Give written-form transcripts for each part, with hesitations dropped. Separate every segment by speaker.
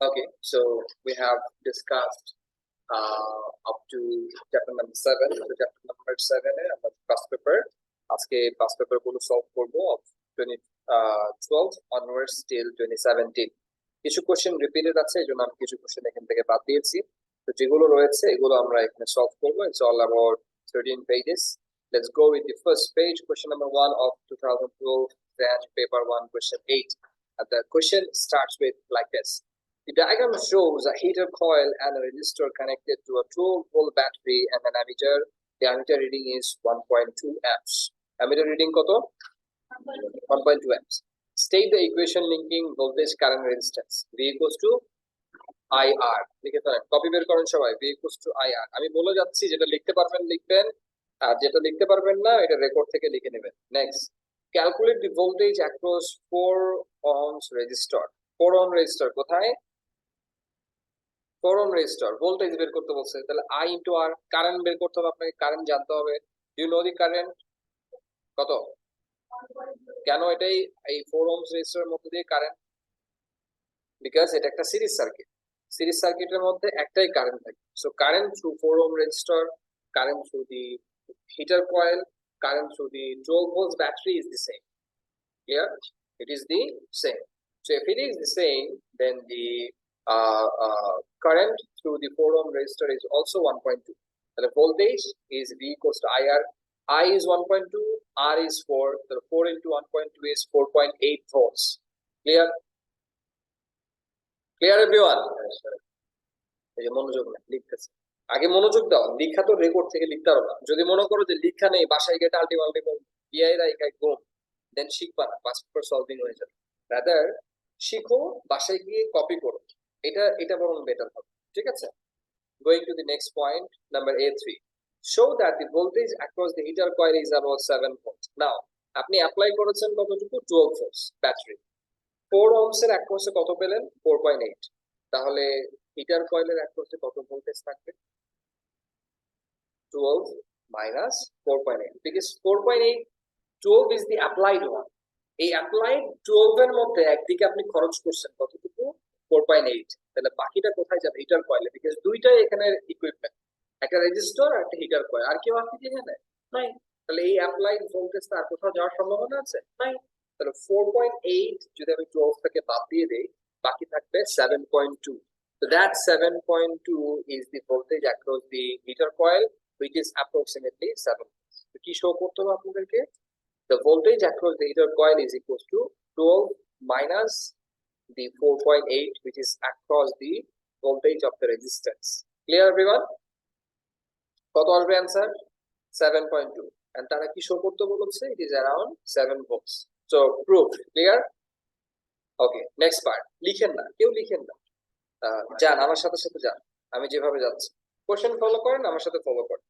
Speaker 1: Okay, so we have discussed up to chapter number 7. So chapter number 7 এ আমরা past paper আজকে past paper গুলো solve করব of 2012 onwards till 2017. কিছু question repeated আছে এজন্য আমি কিছু কোশ্চেন এখান থেকে বাদ দিয়েছি। তো যেগুলো রয়েছে এগুলো আমরা এখানে সলভ করব। It's all about 13 pages. Let's go with the first page, question number 1 of 2012 French paper 1 question 8. And the question starts with like this. The diagram shows a heater coil and a resistor connected to a 12-volt battery and an ammeter. The ammeter reading is 1.2 amps. Ammeter reading কত? 1.2 amps. State the equation linking voltage, current, resistance. V equals to IR. লিখে ফেলেন, copy বের করেন সবাই। V equals to IR. আমি বলে যাচ্ছি, যেটা লিখতে পারবেন লিখবেন, আর যেটা লিখতে পারবেন না এটা রেকর্ড থেকে লিখে নেবেন। Next, calculate the voltage across 4 ohms resistor. 4 ohm resistor কোথায়? 4 ohm রেজিস্টর। ভোল্টেজ বের করতে বলছে, তাহলে I into R। কারেন্ট বের করতে হবে, আপনাকে কারেন্ট জানতে হবে। Do you know the current কত? কেন এটাই এই 4 ohms রেজিস্টরের মধ্যে দিয়ে কারেন্ট? বিকজ এটা একটা সিরিজ সার্কিট। সিরিজ সার্কিটের মধ্যে একটাই কারেন্ট থাকে। So current through 4 ohm resistor, current through the heater coil, current through the 12 volts battery is the same. Clear? It is the same. So if it is the same, then the current through the 4 ohm resistor is also 1.2. And the voltage is V equals to IR. I is 1.2, R is 4. So 4 into 1.2 is 4.8 volts. Clear? Clear everyone? আগে মনোযোগ দাও, লিখা তো record থেকে লিখতে পারো না। যদি মনে করো যে লিখা নেই, বাসায় গিয়ে টাল্টি মাল্টি ঘুম, দেন শিখবা না, পাস পেপার সলভিং হয়ে যাবে। রাদার শিখো, বাসায় গিয়ে কপি করো, এটা বরং বেটার হবে। ঠিক আছে, going to the next point, number A3. Show that the voltage across the heater coil is about 7 volt. Now আপনি অ্যাপ্লাই করেছেন কতটুকু? 12 ভোল্টস ব্যাটারি। 4 ohms এর অ্যাক্রসে কত পেলেন? 4.8। তাহলে হিটার কয়েলের অ্যাক্রসে কত ভোল্টেজ থাকবে? 12 minus 4.8, because 4.8, 12 is the applied one. এই applied 12 এর মধ্যে একদিকে আপনি খরচ করছেন কতটুকু? 4.8। তাহলে বাকিটা কোথায় যাবে? হিটার কয়েলে, বিকজ দুইটাই এখানে ইকুইপমেন্ট, একটা রেজিস্টর আর একটা হিটার কয়েল। আর কেউ আপনি এখানে নাই, তাহলে এই অ্যাপ্লাইড ভোল্টেজটা আর কোথাও যাওয়ার সম্ভাবনা আছে? নাই। তাহলে 4.8 যদি আমি 12 থেকে বাদ দিয়ে দেই, বাকি থাকবে 7.2. So that 7.2 is the voltage across the heater coil, which is approximately 7 volts. So কি শো করতে হবে আপনাদেরকে? The voltage across the heater coil is equal to 12 minus the 4.8, which is across the voltage of the resistance. Clear everyone? কত আসবে answer? 7.2. and তারা কি show করতে বলেছে? It is around 7 volts. So proof. Clear? Okay, next part. লিখেন না, কেউ লিখেন না, যান আমার সাথে সাথে যান, আমি যেভাবে যাচ্ছি। কোশ্চেন ফলো করেন, আমার সাথে ফলো করেন।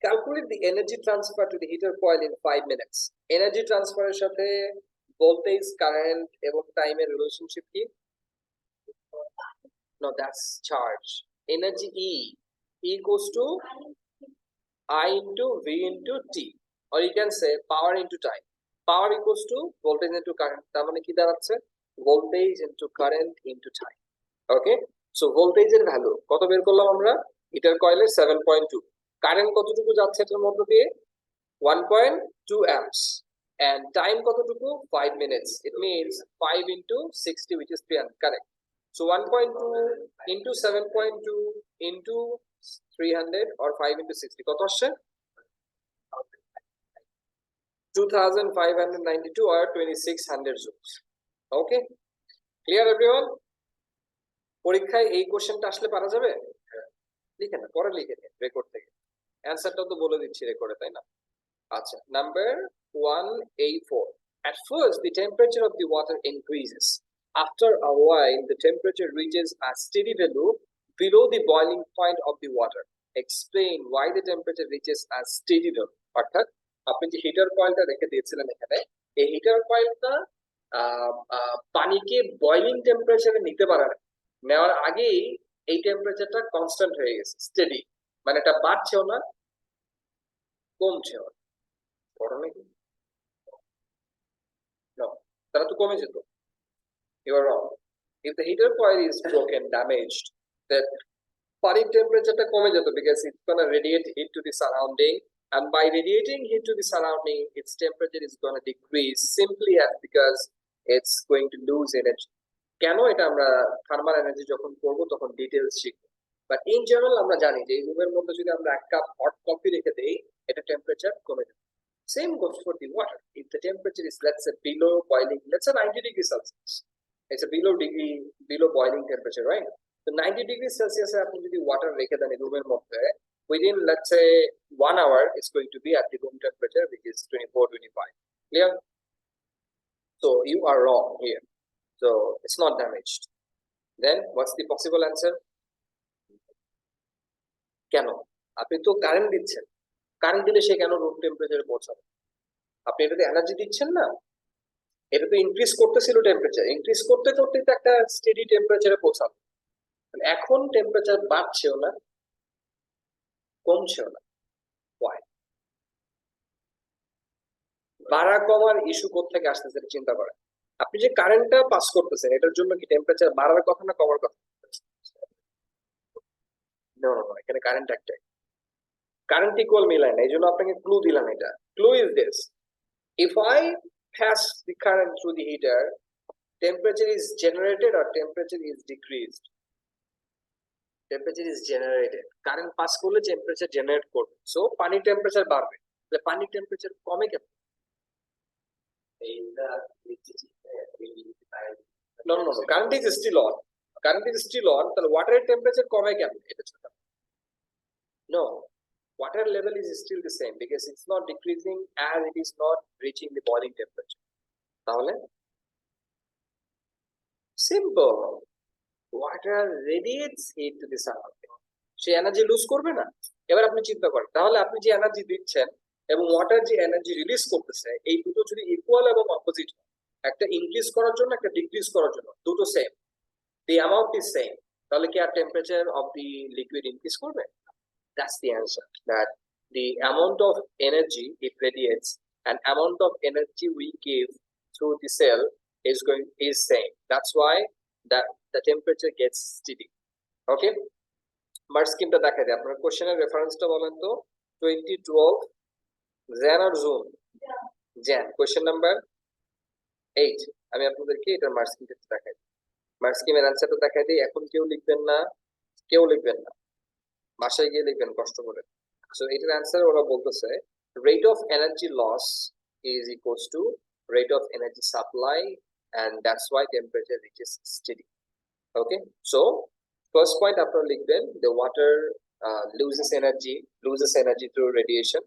Speaker 1: Calculate the energy transfer to the heater coil in 5 minutes. Energy transfer এর সাথে voltage, current এবং time এর রিলেশনশিপ কি? No, that's charge. Energy E equals to I into V into T, or you can say power into time. Power equals to voltage into current. তার মানে কি দাঁড়াচ্ছে? Voltage into current into time. Okay, so voltage এর value কত বের করলাম আমরা? Heater কয়েলের 7.2। কারেন্ট কতটুকু যাচ্ছে এটার মধ্যে দিয়ে? 1.2 amps, and time কতটুকু? 5 minutes. It means 5 into 60, which is 300. Correct. So 1.2 into 7.2 into 300 or 5 into 60 কত আসছে? 2592 or 2600 joules. Okay, clear everyone? পরীক্ষায় এই কোশ্চেনটা আসলে পারা যাবে? লিখে না, পরে লিখে নিন রেকর্ড থেকে। অ্যানসারটা তো বলে দিচ্ছি রেকর্ডে, তাই না? আচ্ছা, number 1A4. At first the temperature of the water increases. After a while the temperature reaches a steady value below the boiling point of the water. Explain why the temperature reaches a steady value. অর্থাৎ আপনি যে heater কয়েলটা রেখে দিয়েছিলেন এখানে, এই heater কয়েলটা পানিকে বয়লিং টেম্পারেচারে নিতে পারে না, নেওয়ার আগেই এই টেম্পারেচারটা কনস্ট্যান্ট হয়ে গেছে, স্টেডি, মানে এটা বাড়ছেও না কমছেও না। তারা তো কমে যেত। You are wrong. If the heater coil is broken, damaged, then পানির টেম্পারেচারটা কমে যেত because it's gonna radiate heat to the surrounding, and by radiating heat to the surrounding, its temperature is gonna decrease simply as because it's going to lose energy. কেন এটা আমরা thermal energy যখন করব তখন ডিটেইলস শিখব, but in general আমরা জানি যে এই রুমের মধ্যে যদি আমরা এক কাপ হট কফি রেখে দেই এটা টেম্পারেচার কমে যাবে। Same goes for the water. If the temperature is, let's say, below boiling, let's say 90 degrees Celsius, it's a below boiling temperature, right? So 90 degrees Celsius আপনি যদি water রেখে দেন রুমের মধ্যে, within, let's say, 1 hour, it's going to be at the room temperature, which is 24-25. Clear? So you are wrong here. So it's not damaged. Then what's the possible answer? কেন? আপনি তো current দিচ্ছেন, current দিলে সে কেন room টেম্পারেচারে পৌঁছাবে? আপনি এটাতে এনার্জি দিচ্ছেন না, এটা তো ইনক্রিজ করতেছিল টেম্পারেচার, ইনক্রিজ করতে করতে তো একটা স্টেডি টেম্পারেচারে পৌঁছাবে। এখন টেম্পারেচার বাড়ছেও না কমছেও না, ওয়াই? বাড়া কমার ইস্যু কোত্থেকে আসতেছে চিন্তা করেন। আপনি যে কারেন্টটা পাস করতেছেন এটার জন্য কি টেম্পারেচার বাড়ার কথা না কমার কথা? না, এখানে কারেন্ট একটাই, কারেন্ট ইকুয়াল মিলায় না, এই জন্য আপনাকে ক্লু দিলাম। এটা clue is this: if I pass the current through the heater, temperature is generated or temperature is decreased? Temperature is generated. Current pass করলে টেম্পারেচার জেনারেট করবে, সো পানির টেম্পারেচার বাড়বে। তাহলে পানির টেম্পারেচার কমে কেন? No, current is still on. Current is still on. তাহলে ওয়াটারের temperature কমে কেন? এটা ছোট। No, water level is still the same because it's not decreasing as it is not reaching the boiling temperature. তাহলে simple, water radiates heat to the surrounding. সে energy lose করবে না। এবার আপনি চিন্তা করেন, তাহলে আপনি যে এনার্জি দিচ্ছেন এবং ওয়াটার যে এনার্জি রিলিজ করতেছে, এই দুটো যদি ইকুয়াল এবং অপোজিট হয়, একটা ইনক্রিজ করার জন্য একটা ডিক্রিজ করার জন্য, দুটো same, the amount is same, তাহলে কি আর temperature of the liquid increase করবে? That's the answer, that the amount of energy it radiates and amount of energy we give through the cell is same. That's why the temperature gets steady. Okay, mark স্কিমটা দেখাই দিই। আপনার কোশ্চেনের রেফারেন্সটা বলেন তো। 2012 Gen আর June? Gen. Question number 8। আমি আপনাদেরকে এটার মার্ক স্কিমটা দেখাই দিই। মার্ক স্কিমের অ্যান্সারটা দেখাই দিই। এখন কেউ লিখবেন না, কেউ লিখবেন না, বাসায় গিয়ে লিখবেন কষ্ট করে। সো এটার অ্যান্সার ওরা বলতেছে rate of energy loss is equals to rate of energy supply, and that's why temperature reaches steady. Okay, so first point আপনারা লিখবেন the water loses energy through radiation,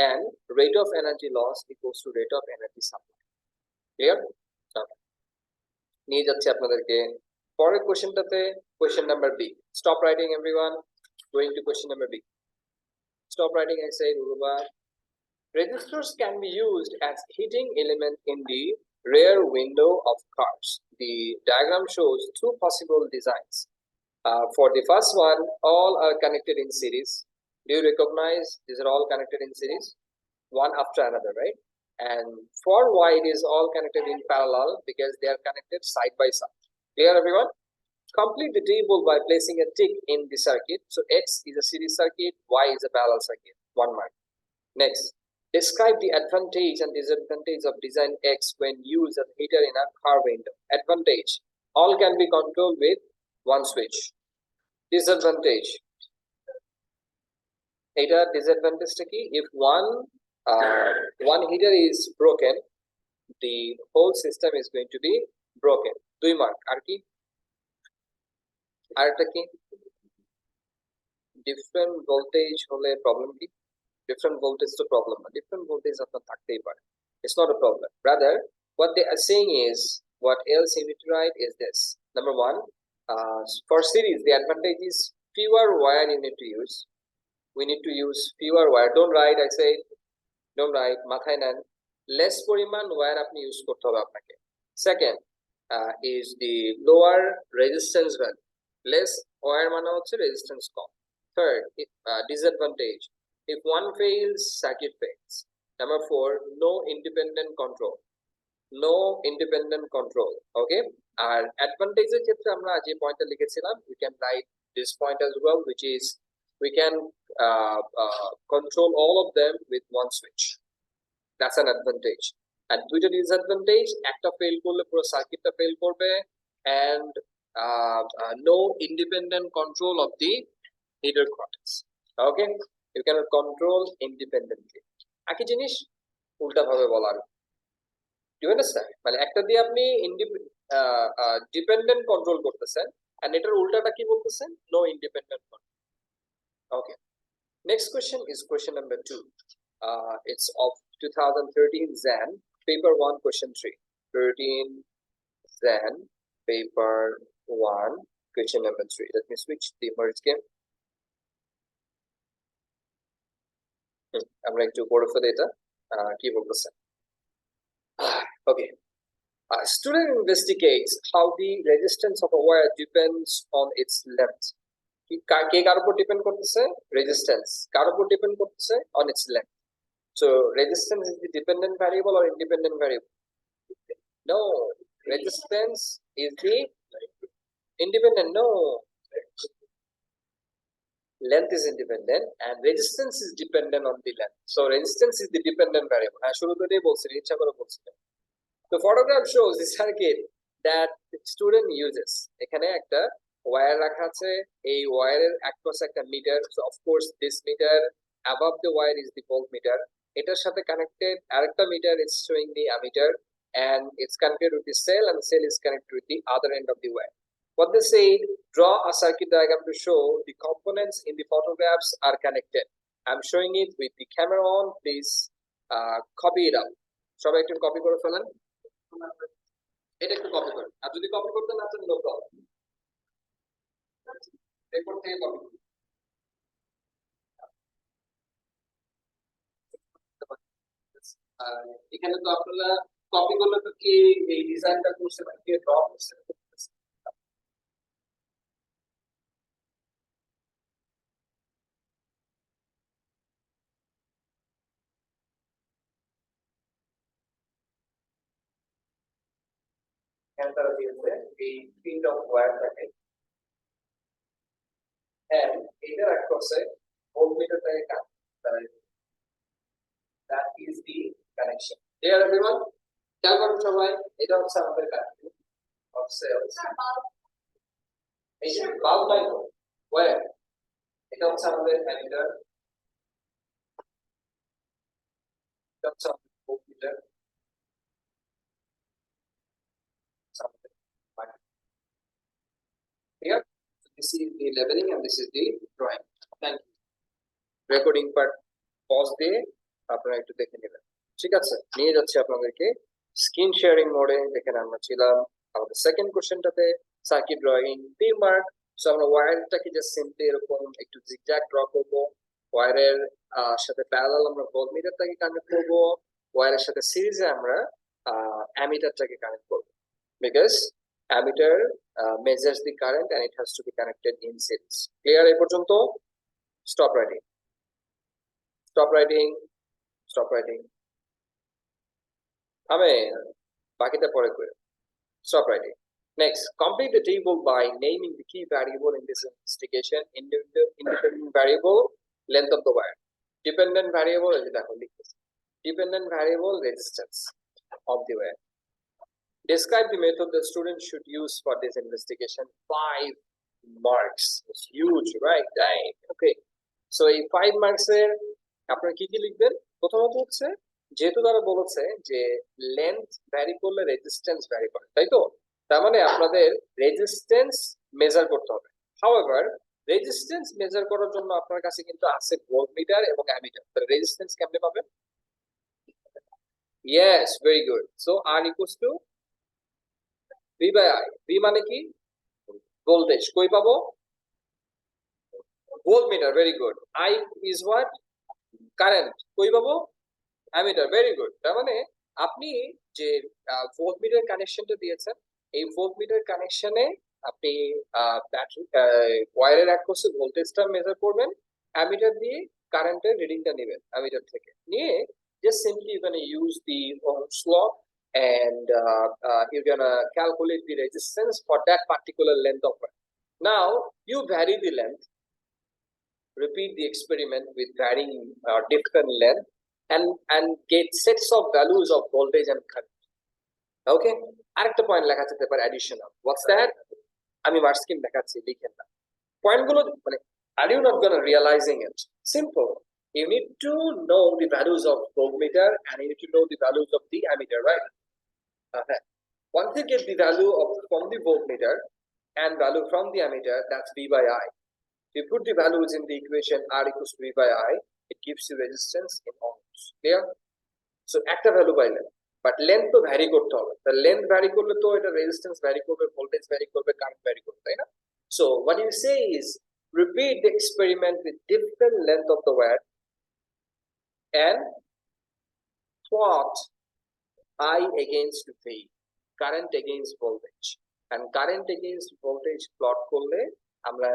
Speaker 1: and rate of energy loss equals to rate of energy supply. Clear? নিয়ে যাচ্ছে আপনাদেরকে পরের কোশ্চেনটাতে। Question number B. Stop writing everyone, going to question number B. Stop writing, I say, Uruba. Resistors can be used as heating element in the rear window of cars. The diagram shows two possible designs. For the first one, all are connected in series. Do you recognize these are all connected in series? One after another, right? And for Y, it is all connected in parallel because they are connected side by side. Clear, everyone? Complete the table by placing a tick in the circuit. So X is a series circuit, Y is a parallel circuit. 1 mark. Next, describe the advantage and disadvantage of design X when used as a heater in a car window. Advantage: all can be controlled with one switch. Disadvantage: heater disadvantage টা কি? If one heater is broken, the whole system is going to be broken. 2 mark. আর কি? আরেকটা কি? Different voltage হলে problem কি? Different voltage তো problem না, different voltage আপনার থাকতেই পারে, it's not a problem. Rather, what they are saying is, what else you need to write is this. Number 1, for series, the advantage is fewer wire you need to use. We need to use fewer wire. Don't write, I say, don't write, মাথায় নেন, less পরিমাণ wire আপনি use করতে হবে আপনাকে। Second, is the lower resistance value. Less wire মানে হচ্ছে resistance com. Third, disadvantage: if one fails, circuit fails. Number 4, no independent control. No independent control. Okay, আর অ্যাডভান্টেজের ক্ষেত্রে আমরা যে পয়েন্টটা লিখেছিলাম, we can write this point as well, which is we can control all of them with one switch. That's an advantage. And দুইটা disadvantage, একটা fail করলে পুরো সার্কিটটা ফেল করবে, and no independent control of the heater coils. Okay, you cannot control independently. একই জিনিস উল্টা ভাবে বলার, ইউ আন্ডারস্ট্যান্ড? মানে একটা দিয়ে আপনি ডিপেন্ডেন্ট কন্ট্রোল করতেছেন, এন্ড এটার উল্টাটা কি বলতেছেন? No independent control. Okay, next question is question number 2. It's of 2013 Zan, paper 1, question 3. 13 Zan, paper 1, question number 3. Let me switch the merge game. আমরা একটু পড়ে ফেলে এটা কি বলতেছেন। Okay. A student investigates how the resistance of a wire depends on its length. কে কার উপর depend করতেছে? Resistance কার উপর ডিপেন্ড করতেছে? on its length. So resistance is the dependent variable or independent variable? No, resistance is the independent. No, length is independent and resistance is dependent on the length. So resistance is the dependent variable. হ্যাঁ, শুরুতেই বলছিলাম, ইচ্ছা করে বলছিলাম। The photograph shows the circuit that the student uses. এখানে একটা wire রাখা আছে, এই ওয়্যারের across একটা metre, so of course this meter above the wire is the voltmeter. এটার সাথে কানেক্টেড আরেকটা metre is showing the ammeter, and it's connected with the cell, and the cell is connected with the other end of the wire. What they say, draw a circuit diagram to show the components in the photographs are connected. I'm showing it with the camera on. Please copy it up. সবাই একটু copy করে ফেলেন, এটা একটু copy করেন, আর যদি copy করতে না চান নো প্রবলেম, রেকর্ড থেকে কপি করুন। আর এখানে তো আপনারা কপি করলে তো কি এই ডিজাইনটা করছে বা কে ড্র করছে? এখানে তারা দিয়েছে এই ফিল্ড অফ ওয়্যারটাকে, এন্ড এটা করছে ভোল্টমিটারটাকে connect, that is the connection. Clear everyone? খেয়াল করুন সবাই, এটা হচ্ছে আমাদের কানেক্টিং অফ সেলস। এই যে বাল্ব নাই তো ওয়্যার, এটা হচ্ছে আমাদের অ্যামিটার, এটা হচ্ছে আমাদের voltmeter, clear? So this is the leveling and this is the drawing. Thank you. Recording part pause দিয়ে আপনারা একটু দেখে নেবেন, ঠিক আছে? নিয়ে যাচ্ছি আপনাদেরকে স্ক্রিন শেয়ারিং মোডে। দেখেন আমরা ছিলাম আমাদের সেকেন্ড কোশ্চেনটাতে, circuit drawing P mark. So আমরা ওয়্যারটাকে জাস্ট সিম্পলি এরকম একটু জিগজ্যাগ ড্র করব, ওয়্যারের সাথে প্যারালাল আমরা ভোল্টমিটারটাকে কানেক্ট করব, ওয়্যারের সাথে সিরিজে আমরা অ্যামিটারটাকে কানেক্ট করব, because ammeter measures the current and it has to be connected in series. Clear এই পর্যন্ত? Stop writing. Stop writing. Stop writing. Amen. বাকিটা পরে করে। Stop writing. Next, complete the table by naming the key variable in this investigation. Independent variable, length of the wire. Dependent variable, dependent variable, resistance of the wire. Describe the method the student should use for this investigation. 5 marks. It's huge, right? Dang. Okay. So এই 5 marks এর আপনারা কি কি লিখবেন? প্রথমত হচ্ছে, যেহেতু তারা বলেছে যে লেন্থ ভ্যারি করলে রেজিস্ট্যান্স ভ্যারি করে, তাই তো? তার মানে আপনাদের রেজিস্ট্যান্স মেজার করতে হবে। হাউএভার রেজিস্ট্যান্স মেজার করার জন্য আপনার কাছে কিন্তু আছে ভোল্টমিটার এবং অ্যামিটার। তাহলে রেজিস্ট্যান্স কেমনে পাবেন? Yes, very good. So R equals to V by I. V মানে কি? ভোল্টেজ। কই পাবো? Voltmeter. Very good. I is what? Current. কই পাবো? অ্যামিটার। Very good. তার মানে আপনি যে ভোল্টমিটার কানেকশনটা দিয়েছেন, এই ভোল্টমিটার কানেকশনে আপনি ব্যাটারি ওয়্যারের অ্যাক্রসে ভোল্টেজটা মেজার করবেন, অ্যামিটার দিয়ে কারেন্টের রিডিংটা নেবেন অ্যামিটার থেকে নিয়ে, just simply you can use the Ohm's law and you're gonna calculate the resistance for that particular length of wire. Now you vary the length, repeat the experiment with varying different length, and get sets of values of voltage and current. Okay, আরেকটা point লেখা যেতে পারে additional. What's that? আমি mark scheme দেখাচ্ছি, লিখেন না পয়েন্টগুলো, মানে are you not gonna realizing it? Simple. You need to know the values of voltmeter and you need to know the values of the ammeter, right? Once you get the value of from the voltmeter and value from the ammeter, that's V by I. If you put the values in the equation R equals to V by I, it gives you resistance in ohms. Clear? So একটা value by length, but length তো vary করতে হবে. The length vary করলে তো এটা resistance vary করবে, voltage vary করবে, current vary করবে, তাই না? So what you say is repeat the experiment with different length of the wire and plot I against V, current against voltage, and current against voltage plot করলে আমরা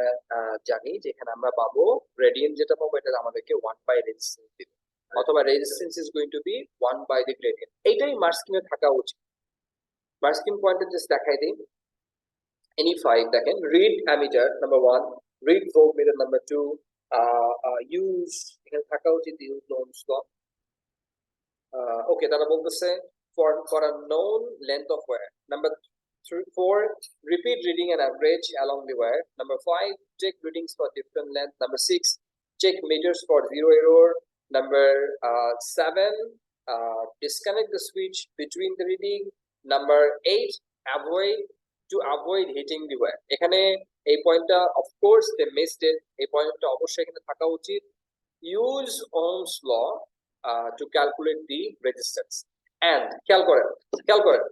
Speaker 1: জানি যে এখানে আমরা পাবো gradient যেটা পাবো এটা আমাদেরকে 1 by resistance দিবে, অথবা resistance is going to be 1 by the gradient. এইটাই মার্ক স্কিমে থাকা উচিত। মার্ক স্কিম পয়েন্টে জাস্ট দেখাই দিই। any 5 দেখেন, read ammeter number 1, read voltmeter number 2, use এখানে থাকা উচিত use ohms law. Okay, তারা বলতেছে for a known length of wire. Number 4, repeat reading and average along the wire. Number 5, check readings for different length. Number 6, check meters for zero error. Number 7, disconnect the switch between the reading. Number 8, avoid hitting the wire. এখানে এই পয়েন্টটা of course they missed it. এই পয়েন্টটা অবশ্যই এখানে থাকা উচিত। use ohms law to calculate the resistance. And খেয়াল করেন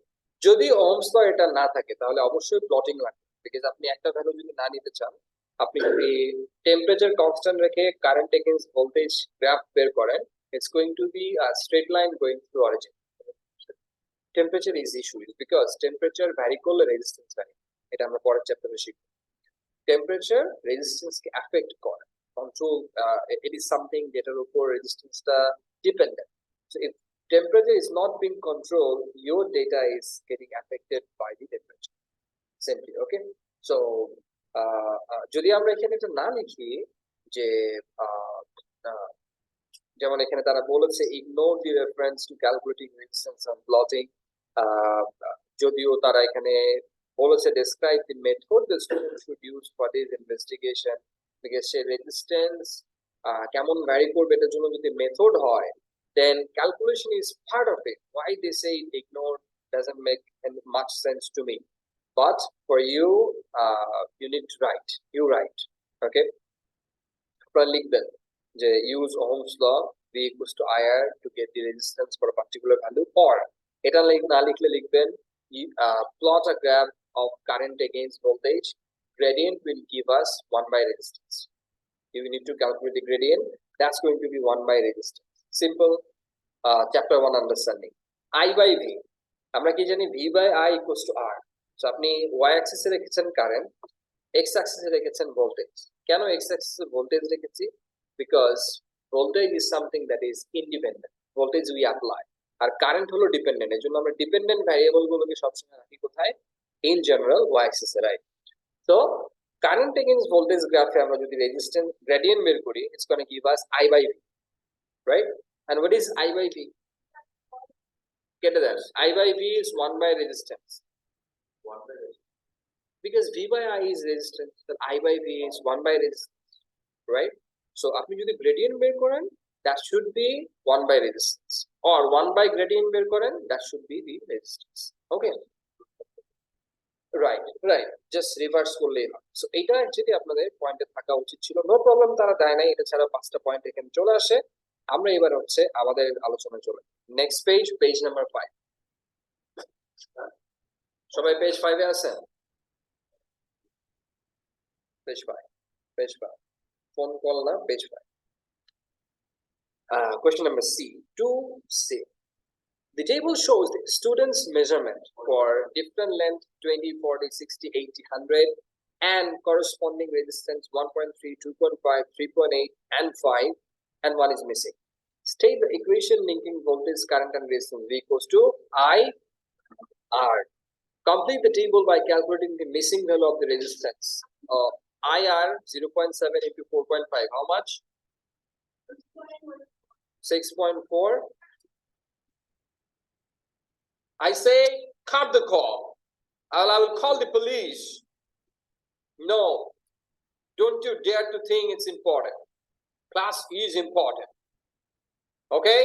Speaker 1: যদি ohms law এটা না থাকে তাহলে অবশ্যই প্লটিং লাগবে, because আপনি একটা ভ্যালু যদি না নিতে চান, আপনি যদি টেম্পারেচার কনস্ট্যান্ট রেখে কারেন্ট এগেইনস্ট ভোল্টেজ গ্রাফ বের করেন, it's going to be a straight line going through origin. Temperature is issue because temperature vary করলে resistance vary, এটা আমরা পরের চ্যাপ্টারে শিখব। Temperature resistance কে affect করে, control, it is something যেটার উপর resistance টা dependent. So if temperature is not being controlled, your data is getting affected by the temperature simply. Okay, so যদি আমরা এখানে এটা না লিখি যে যেমন এখানে তারা বলেছে ignore the reference to calculating resistance and plotting, যদিও তারা এখানে বলেছে describe the method the student should use for this investigation, because say resistance কেমন vary করবে এটার জন্য যদি মেথড হয়, then calculation is part of it. Why they say ignore doesn't make much sense to me, but for you you need to write, okay, আপনারা লিখবেন যে use ohms law V equals to IR to get the resistance for a particular value, or এটা না লিখলে লিখবেন plot a graph of current against voltage, gradient will give us 1 by resistance. You need to calculate the gradient, that's going to be 1 by resistance. Simple. Chapter 1 understanding. I by V, আমরা কি জানি V by I equals to R. So আপনি y axis এ রেখেছেন current, x axis এ রেখেছেন voltage. কেন x axis এ voltage রেখেছি? Because voltage is something that is independent, voltage we apply, আর current হলো ডিপেন্ডেন্ট। এজন্য আমরা ডিপেন্ডেন্ট ভ্যারিয়েবল গুলোকে সবসময় রাখি কোথায়? in general y axis A, right? So current against voltage গ্রাফে আমরা যদি রেজিস্ট্যান্স গ্রেডিয়েন্ট বের করি, it's going to give us I by V, right? And what is I by V? Get that I by V is 1 by resistance, 1 by resistance, because V by I is resistance, then I by V is 1 by resistance, right? So আপনি যদি gradient বের করেন, that should be 1 by resistance, or 1 by gradient বের করেন, that should be the resistance. Okay, right, just reverse করলেই হয়। So এটা actually আপনাদের পয়েন্টে থাকা উচিত ছিল, নো প্রবলেম, তারা দেয় নাই, এটা ছাড়া 5টা পয়েন্ট এখানে চলে আসে। আমরা এবার হচ্ছে আমাদের আলোচনায় চলে নেক্সট পেজ নাম্বার 5। সবাই পেজ 5 এ আছেন? পেজ 5 ফোন কল না, page 5। Question number C2C. The table shows the students' measurement for different length 20, 40, 60, 80, 100 and corresponding resistance 1.3, 2.5, 3.8 and 5, and one is missing. State the equation linking voltage, current and resistance. V equals to I R. Complete the table by calculating the missing value of the resistance. IR 0.7 into 4.5. How much? 6.4. I say cut the call. I will call the police. No, don't you dare to think it's important. Class is important. Okay?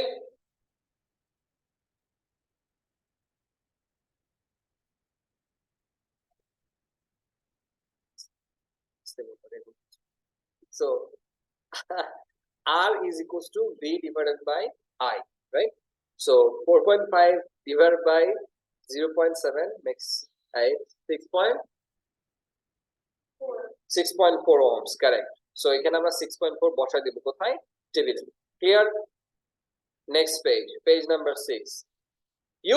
Speaker 1: So R is equals to V divided by I, right? So 4.5 divided by 0.7 makes 6.4 ohms, correct. So এখানে আমরা 6.4 বসাই দেব কোথায়? টেবিলে। Clear? Next page, page number 6.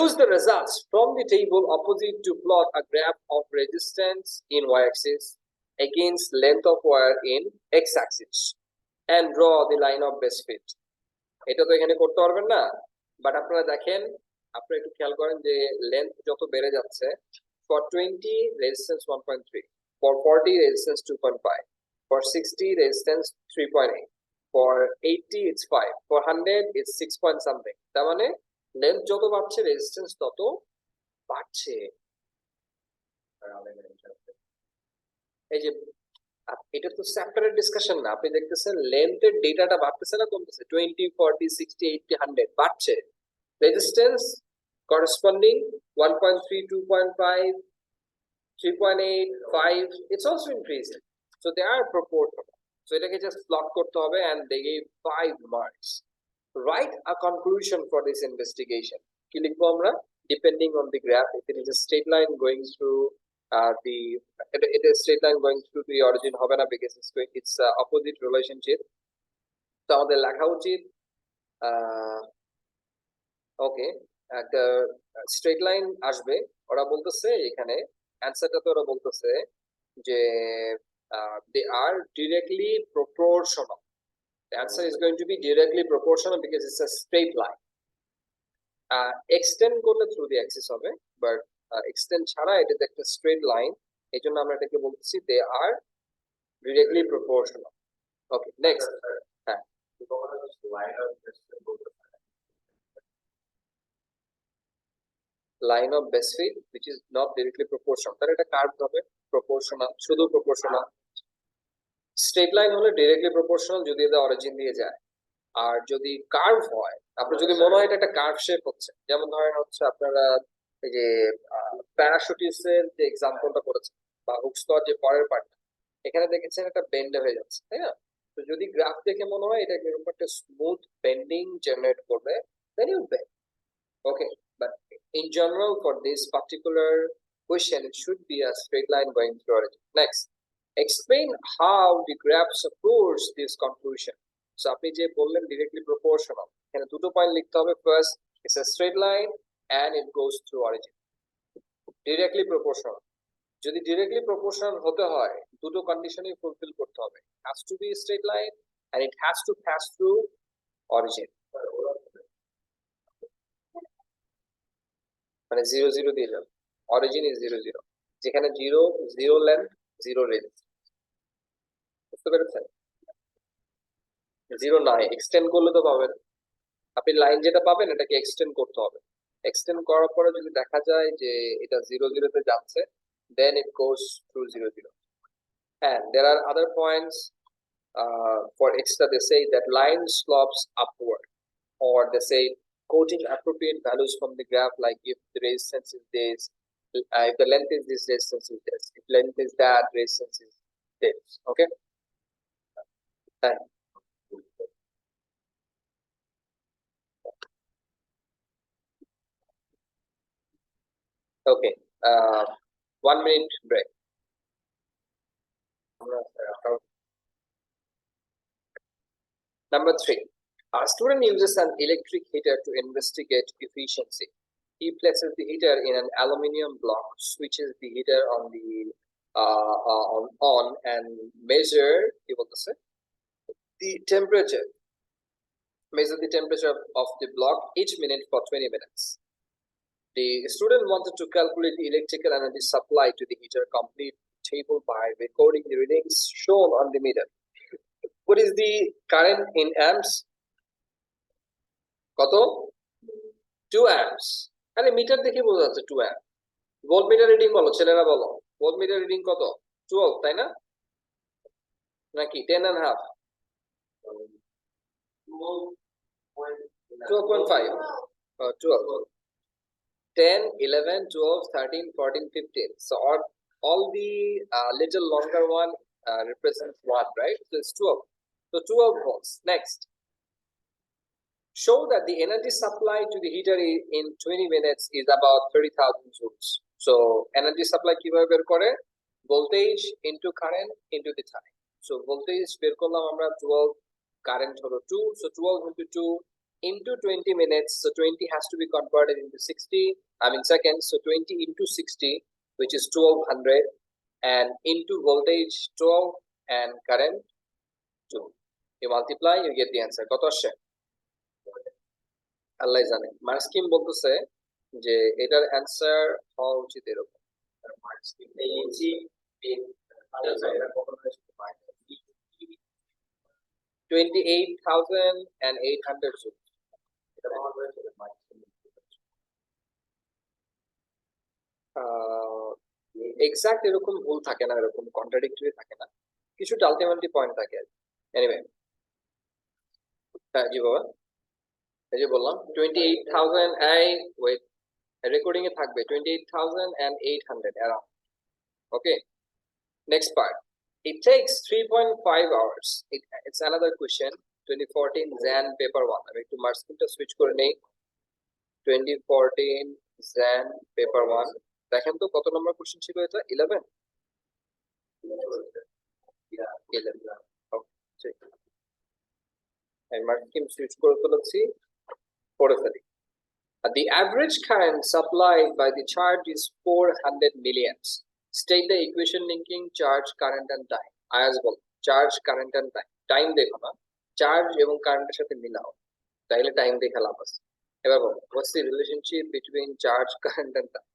Speaker 1: Use the results from the table opposite to plot a graph of resistance in y-axis against length of wire in x-axis and draw the line of best fit. এটা তো এখানে করতে পারবেন না, but আপনারা দেখেন, আপনারা একটু খেয়াল করেন যে লেন্থ যত বেড়ে যাচ্ছে, for 20 resistance 1.3, for 40 resistance 2.5, for 60 resistance 3.8, for 80 it's 5, for 100 it's 6 point something. তার মানে লেন্থ যত বাড়ছে রেজিস্ট্যান্স তত বাড়ছে। এই যে এটা তো চ্যাপ্টারের ডিসকাশন না, আপনি দেখতেছেন লেন্থের ডেটাটা বাড়তেছে না কমতেছে? 20, 40, 60, 80, 100 বাড়ছে। Resistance corresponding 1.3, 2.5, 3.8, 5, it's also increasing. So they are proportional. So এটাকে just plot করতে হবে and they gave 5 marks. Write a conclusion for this investigation. কি লিখবো আমরা? Depending on the graph, if it is a straight line going through it is straight line going through the origin হবে না, because it's opposite relationship. তো আমাদের লেখা উচিত ওকে একটা স্ট্রেট লাইন আসবে, ওরা বলতেছে এখানে অ্যানসারটা তো ওরা বলতেছে যে they are directly proportional. The answer is going to be directly proportional because it's a straight line. Extend করলে through the axis হবে, but extend ছাড়া এটা একটা straight line, এইজন্য আমরা এটাকে বলতেছি they are directly proportional. Okay, next. হ্যাঁ, line of best fit which is not directly proportional, তাহলে এটা কার্ভ হবে, proportional, শুধু proportional. স্ট্রেট লাইন হলে directly proportional যদি এটা অরিজিন দিয়ে যায়, আর যদি কার্ভ হয়, আপনার যদি মনে হয় এটা একটা কার্ভ শেপ হচ্ছে, যেমন ধরেন হচ্ছে আপনারা এই যে প্যারাশুটিসের যে এক্সাম্পলটা করেছেন বা হুকস্কর যে পরের পার্টটা, এখানে দেখেছেন একটা বেন্ড হয়ে যাচ্ছে, তাই না? তো যদি গ্রাফ দেখে মনে হয় এটা এরকম একটা স্মুথ বেন্ডিং জেনারেট করবে, then you bend. Okay, but in general for this particular question it should be a straight line going through origin. Next, explain how the graph supports this conclusion. So আপনি যে বললেন directly proportional, এখানে দুটো point লিখতে হবে। First, it's a straight line and it goes through origin. Directly proportional, যদি directly proportional হতে হয় দুটো কন্ডিশনই ফুলফিল করতে হবে, has to be a straight line and it has to pass through origin. মানে 0 0 দিয়ে যাবে, অরিজিন ইজ 0 0, যেখানে 0 0 লেন্থ 0 রেঞ্জ, বুঝতে পেরেছেন? 0 নাই, এক্সটেন্ড করলে তো পাবেন, আপনি লাইন যেটা পাবেন এটাকে এক্সটেন্ড করতে হবে। এক্সটেন্ড করার পরে যদি দেখা যায় যে এটা 0 0 তে যাচ্ছে, then it goes through 0 0. And there are other points for extra. They say that line slopes upward, or they say quoting appropriate values from the graph, like if the resistance is this, if the length is this, resistance is this, if length is that, resistance is this. Okay. And okay, 1 minute break. Number 3, a student uses an electric heater to investigate efficiency. He places the heater in an aluminium block, switches the heater on the on and measure the temperature. Measure the temperature of the block each minute for 20 minutes. The student wanted to calculate the electrical energy supply to the heater. Complete table by recording the readings shown on the meter. What is the current in amps? কত 2 amps. আরে metre দেখে বোঝা যাচ্ছে 2 amp. Voltmeter reading বলো ছেলেরা বলো। Voltmeter reading কত 12 তাই না নাকি 10 and half 12.5 12 10 11 12 13 14 15 so all the little longer one represents 1 right so it's 12 so 12 volts next show that the energy supply to the heater in 20 minutes is about 30,000 joules so energy supply কিভাবে বের করে voltage into current into the time so voltage বের করলাম আমরা 12 current হলো 2 so 12 into 2 into 20 minutes so 20 has to be converted into 60 seconds so 20 into 60 which is 1200 and into voltage 12 and current 2 you multiply you get the answer কত আসে আল্লাহ জানে মার্কস্কিম বলতেছে যে এটার অ্যানসার হওয়া উচিত এরকম মার্কস্কিম এইজি 28,800 joules এক্সাক্ট এরকম ভুল থাকে না এরকম কন্ট্রাডিক্টরি থাকে না কিছু আলটিমেটলি পয়েন্ট থাকে এনিওয়ে জি বাবা এই যে বললাম 28,000 এই ওয়েট রেকর্ডিং এ থাকবে 28,800 around okay next part it takes 3.5 hours it's another question 2014 Zan paper 1 আমি একটু মার্কসটা সুইচ করে নেই 2014 Zan paper 1 দেখেন তো কত নম্বর কোশ্চেন ছিল এটা 11 ওকে আমি মার্কসকিম সুইচ করে ফেলেছি পড়ে ফেলি the average current supplied by the charge is 400 milliamps state the equation linking charge current and time আয়াস বল charge current and time time দেখো না চার্জ এবং কারেন্টের সাথে মিলাও তাইলে টাইম দেখে লাভ আছে এবার বল what's the relationship between charge current and time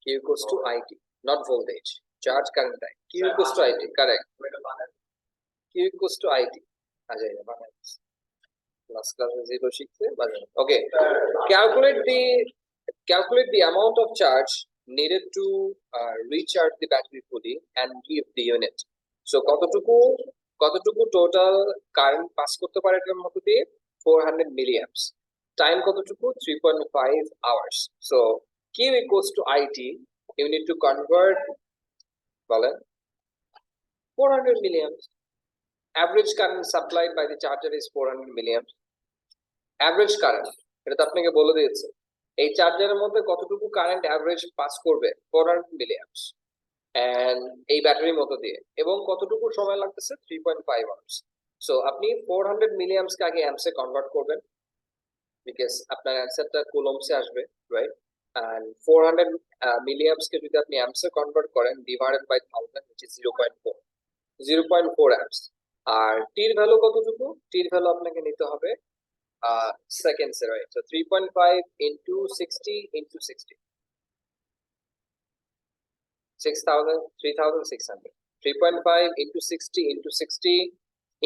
Speaker 1: Q equals to IT not voltage charge current time Q equals to IT correct Q equals to IT আজাই না বানাই last class में zero শিখতে বাজানো okay calculate the amount of charge needed to recharge the battery fully and give the unit so কতটুকু total current pass করতে পারে এটার মধ্যে দিয়ে 400 milliamps টাইম কতটুকু 3.5 hours so Q equals to IT you need to convert বলেন 400 milliamps average current supplied by the charger is 400 milliamps average current এটা তো আপনাকে বলে দিয়েছে এই চার্জারের মধ্যে কতটুকু কারেন্ট এভারেজ পাস করবে 400 milliamps and এই ব্যাটারির মধ্যে দিয়ে এবং কতটুকু সময় লাগতেছে 3.5 hours সো আপনি 400 milliamps কে আগে অ্যাম্পসে কনভার্ট করবেন বিকজ আপনার অ্যানসারটা কুলম্বসে আসবে রাইট and 400 milliamps কে যদি আপনি অ্যাম্পসে কনভার্ট করেন divided by 1000 which is 0.4 amps আর টির ভ্যালু কতটুকু টির ভ্যালু আপনাকে নিতে হবে seconds right so 3.5 into 60 into 60 3600 3.5 into 60 into 60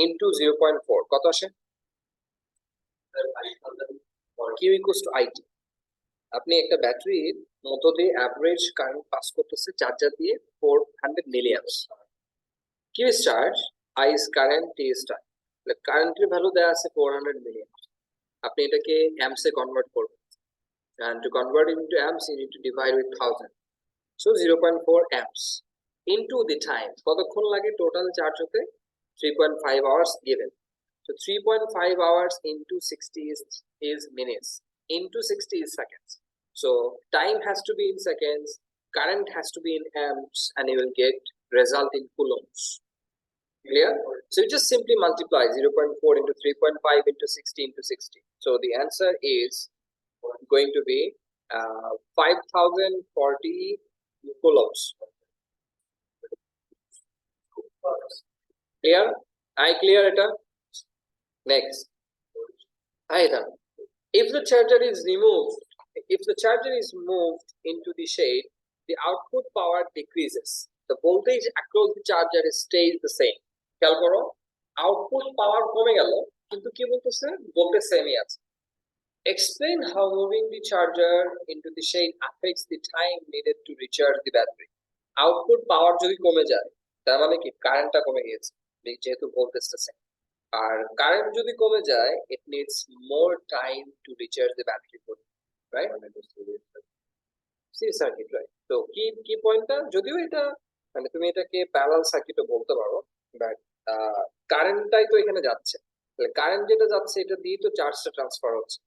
Speaker 1: into 0.4 কত আসে Q equals to IT আপনি একটা ব্যাটারির মতো দিয়ে এভারেজ কারেন্ট পাস করতেছে চার্জার দিয়ে 400 milliamps Q is charge I is current T is time কারেন্টের ভ্যালু দেয়া আছে 400 milliamps আপনি এটাকে অ্যাম্পসে কনভার্ট করবেন and to convert it into amps you need to divide with 1000 so 0.4 amps into the time কতক্ষণ লাগে টোটাল চার্জ হতে 3.5 hours given so 3.5 hours into 60 is minutes into 60 is seconds so time has to be in seconds current has to be in amps and you will get result in coulombs clear so you just simply multiply 0.4 into 3.5 into 60 into 60 so the answer is going to be 5040 coulombs clear I clear it next if the charger is removed if the charger is moved into the shade, the output power decreases. The voltage across the charger stays the same. খেয়াল করো, output পাওয়ার কমে গেল কিন্তু কি বলতেছে, voltage সেমই আছে। Explain how moving the charger into the shade affects the time needed to recharge the battery. Output power যদি কমে যায় তার মানে কি কারেন্টটা কমে গিয়েছে যেহেতু ভোল্টেজটা সেম। আর কারেন্ট যদি কমে যায় it needs more time to recharge the battery, right? Series circuit, right. তো কি কি পয়েন্টটা, যদিও এটা মানে তুমি এটাকে প্যারালাল সার্কিটও বলতে পারো, বাট কারেন্টটাই তো এখানে যাচ্ছে, তাহলে কারেন্ট যেটা যাচ্ছে এটা দিয়ে তো চার্জটা ট্রান্সফার হচ্ছে।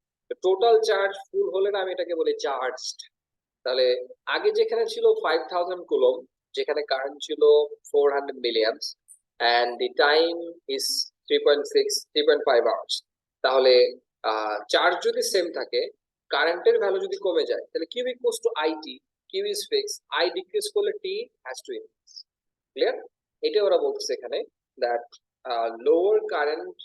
Speaker 1: টোটাল চার্জ ফুল হলে না আমি এটাকে বলি চার্জড। তাহলে আগে যেখানে ছিল 5000 কুলম, যেখানে কারেন্ট ছিল 400 milliamps and the time is 3.5 hours, তাহলে চার্জ যদি সেম থাকে, কারেন্টের ভ্যালু যদি কমে যায়, তাহলে Q equals to IT, Q is fix, I decrease করলে T has to increase. Clear? এটা ওরা বলছে এখানে that lower current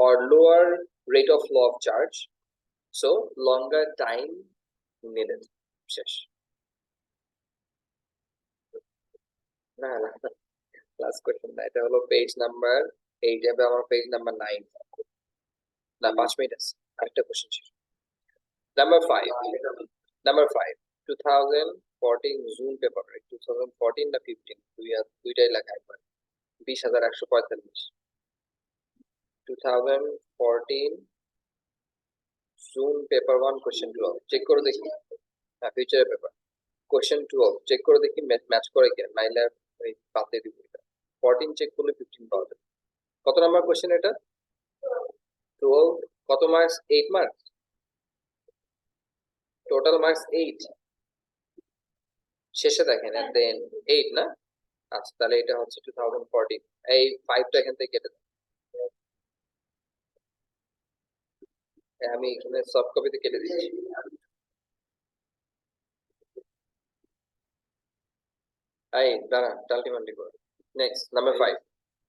Speaker 1: or lower rate of flow of charge, so longer time needed. শেষ। না না, লাস্ট কোশ্চেন না, এটা হলো পেজ নাম্বার 8, যাবে আমার পেজ নাম্বার 9 না, 5 মিনিট আছে, আরেকটা কোশ্চেন ছিল। নাম্বার 5, 2014 জুন পেপার, 2014 না 15, দুইটাই লেখা একবার, 20,145। 2014 জুন পেপার 1 কোশ্চেন 12 চেক করে দেখি। হ্যাঁ, ফিউচারের পেপার কোশ্চেন 12 চেক করে দেখি ম্যাচ করে কিনা, নাইলে ওই বাদ দিয়ে দিব। 14 চেক করলে 15 পাওয়া যাবে। কত নাম্বার কোশ্চেন এটা? 12। কত মার্কস? 8 marks, total marks 8। শেষে দেখেন দেন 8 না, আচ্ছা তাহলে এটা হচ্ছে 2014। এই 5টা এখান থেকে কেটে দেন, আমি এখানে সফট কপিতে কেটে দিচ্ছি। এই দাঁড়া, টাল্টিমাল্টি করে। নেক্সট নাম্বার 5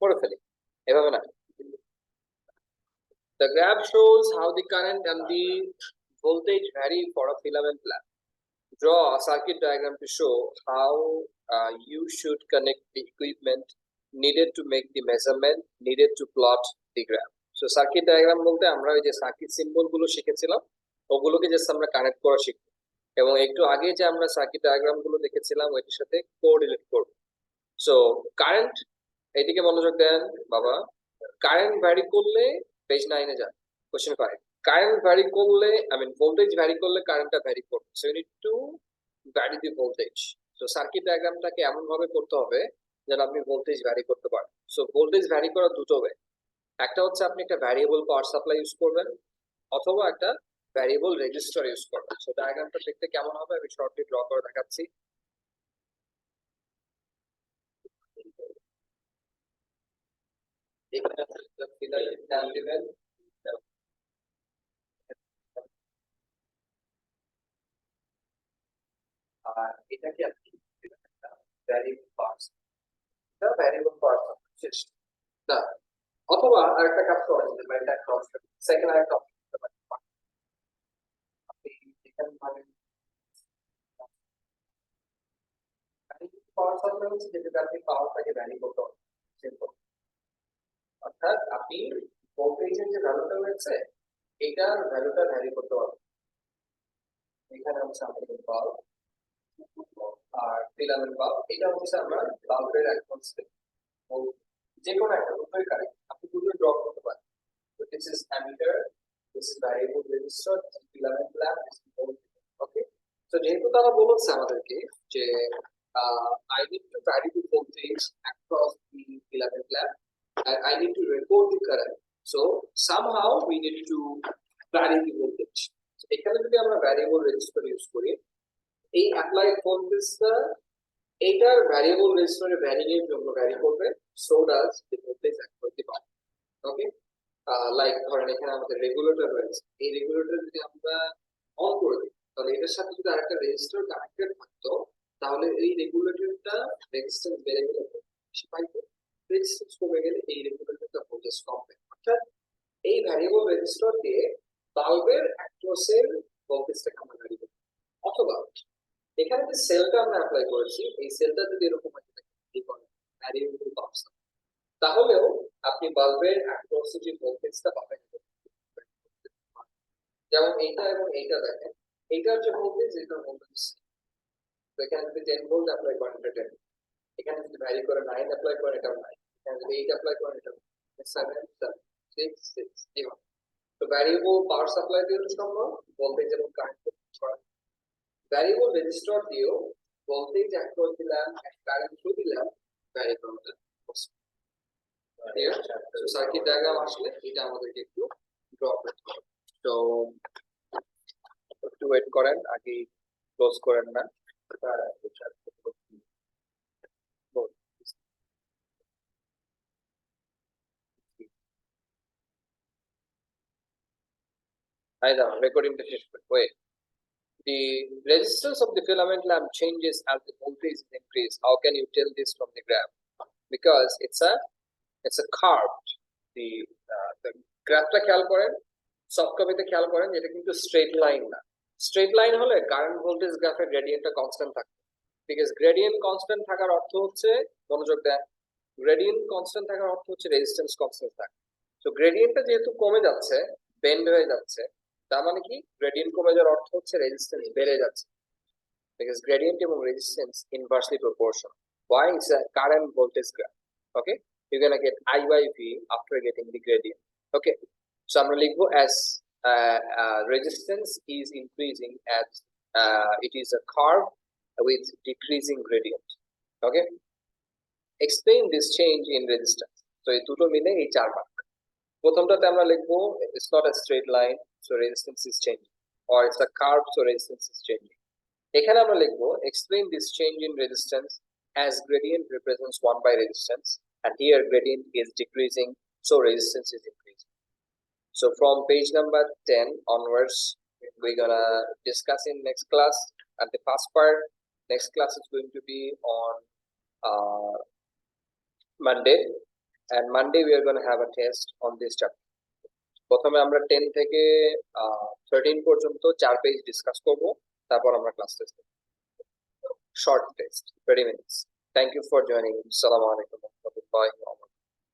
Speaker 1: পড়ে ফেলি, এভাবে না। The graph shows how the current and the voltage vary for a filament lamp. Draw a circuit diagram to show how you should connect the equipment needed to make the measurement needed to plot the graph. So circuit diagram বলতে আমরা ওই যে circuit symbol গুলো শিখেছিলাম ওগুলোকে just আমরা connect করা শিখব, এবং একটু আগে যে আমরা সার্কিট ডায়াগ্রাম গুলো দেখেছিলাম ওইটার সাথে কোরিলেট করব। সো কারেন্ট, এইদিকে মনোযোগ দেন বাবা। কারেন্ট ভ্যারি করলে পেজ 9 এ যান, কোশ্চেন 5। কারেন্ট ভ্যারি করলে ভোল্টেজ ভ্যারি করলে কারেন্টটা ভ্যারি করবে, so you need to vary the voltage. So circuit ডায়াগ্রামটাকে এমন ভাবে করতে হবে যেন আপনি ভোল্টেজ ভ্যারি করতে পারেন। সো ভোল্টেজ ভ্যারি করার দুটো ওয়ে, একটা হচ্ছে আপনি একটা ভ্যারিয়েবল পাওয়ার সাপ্লাই ইউজ করবেন, অথবা একটা ভ্যারিয়েবল রেজিস্টার ইউজ করবেন। সো ডায়াগ্রামটা দেখতে কেমন হবে আমি শর্টলি ড্র করে দেখাচ্ছি। এখানে দিবেন, আর এটাকে আপনি ভ্যারিয়েবল পার্টস, এটা ভ্যারিয়েবল পার্টস শেষ না। অথবা আরেকটা কাজ করা যেতে পারে, এটা একটা অপশন, সেকেন্ড আরেকটা অপশন করতে পারেন। আপনি এখানে ভাবে পাওয়ার সাপ্লাই হচ্ছে যেটা আপনি পাওয়ারটাকে ভ্যারি করতে হবে, সিম্পল। অর্থাৎ আপনি ভোল্টেজের যে ভ্যালুটা রয়েছে এটার ভ্যালুটা ভ্যারি করতে পারবেন। এখানে হচ্ছে আমাদের বাল্ব আর ফিলামেন্ট বাল্ব, এটা হচ্ছে আমরা বাল্বের একদম যে কোনো একটা দুটোই কারেন্ট আপনি দুটোই ড্র করতে পারেন। So this is ammeter, this is variable resistor, this is filament lamp, this is voltage. Okay, so যেহেতু তারা বলেছে আমাদেরকে যে I need to vary the voltage across the filament lamp and I need to record the current, so somehow we need to vary the voltage. এখানে যদি আমরা variable register use করি, এই অ্যাপ্লাই ভোল্টেজটা এইটার ভ্যারিয়েবল রেজিস্টারে ভ্যারিং এর জন্য ভ্যারি করবে, so does the voltage across the power. Okay, like ধরেন এখানে আমাদের রেগুলেটর রয়েছে, এই রেগুলেটর যদি আমরা অন করে দিই তাহলে এটার সাথে যদি আরেকটা রেজিস্টার কানেক্টেড থাকতো তাহলে এই রেগুলেটরটা রেজিস্ট্যান্স বেড়ে গেলে বেশি পাইতো, রেজিস্ট্যান্স কমে গেলে এই রেগুলেটরটা ভোল্টেজ কমবে। অর্থাৎ এই ভ্যারিয়েবল রেজিস্টার দিয়ে বাল্বের অ্যাক্রসের ভোল্টেজটাকে আমরা ভ্যারি করব। অথবা এখানে যে সেলটা আমরা অ্যাপ্লাই করেছি এই সেলটা যদি এরকম ভ্যারিয়েবল পালস, তাহলেও আপনি বাল্বের অ্যাক্রসে যে ভোল্টেজটা পাবেন, যেমন এইটা এবং এইটা দেখেন, এইটার যে ভোল্টেজ এটার ভোল্টেজ, তো এখানে যদি 10 ভোল্ট অ্যাপ্লাই করেন এটা 10, এখানে যদি ভ্যারি করে 9 অ্যাপ্লাই করেন এটা 9, এখানে যদি 8 অ্যাপ্লাই করেন এটা 7 7 6 6 এভাবে। তো ভ্যারিয়েবল পাওয়ার সাপ্লাই দিয়ে সম্ভব ভোল্টেজ এবং কারেন্ট করা, ভ্যারিয়েবল রেজিস্টর দিয়েও ভোল্টেজ অ্যাক্রস দিলাম কারেন্ট থ্রু দিলাম ভ্যারি করাটা পসিবল। তো সার্কিট ডায়াগ্রাম আসলে এটা আমাদেরকে একটু ড্র করতে হবে। তো একটু ওয়েট করেন, আগে ক্লোজ করেন না। Either recording the way. The resistance of the filament lamp changes as the voltage is increased. How can you tell this from the graph? Because it's a curved. The গ্রাফটা খেয়াল করেন, soft কপিতে খেয়াল করেন, এটা কিন্তু স্ট্রেট লাইন না। Straight line হলে কারেন্ট ভোল্টেজ গ্রাফের গ্রেডিয়েন্টটা কনস্ট্যান্ট থাকবে। বিকজ গ্রেডিয়েন্ট কনস্ট্যান্ট থাকার অর্থ হচ্ছে, মনোযোগ দেন, গ্রেডিয়েন্ট কনস্ট্যান্ট থাকার অর্থ হচ্ছে রেজিস্ট্যান্স কনস্ট্যান্ট থাকে। তো গ্রেডিয়েন্টটা যেহেতু কমে যাচ্ছে, বেন্ড হয়ে যাচ্ছে, তার মানে কি গ্রেডিয়েন্ট কমে যাওয়ার অর্থ হচ্ছে রেজিস্ট্যান্স বেড়ে যাচ্ছে। Because gradient এবং resistance inversely proportional. Why? It's a current voltage graph. Okay, you're gonna get I by V after getting the gradient. Okay, so আমরা লিখবো as resistance is increasing as it is a curve with decreasing gradient. Okay, explain this change in resistance. So এই দুটো মিলে এই 4 mark. প্রথমটাতে আমরা লিখবো it's not a straight line, so resistance is changing, or it's a curve, so resistance is changing. এখানে আমরা লিখবো explain this change in resistance as gradient represents 1 by resistance, and here gradient is decreasing, so resistance is increasing. So from page number 10 onwards, we're gonna discuss in next class. At the first part, next class is going to be on Monday, and Monday we are going to have a test on this chapter. প্রথমে আমরা 10 থেকে 13 পর্যন্ত 4 page discuss করব, তারপর আমরা class test করব। Short test, 20 minutes. Thank you for joining. Assalamu alaikum. Bye.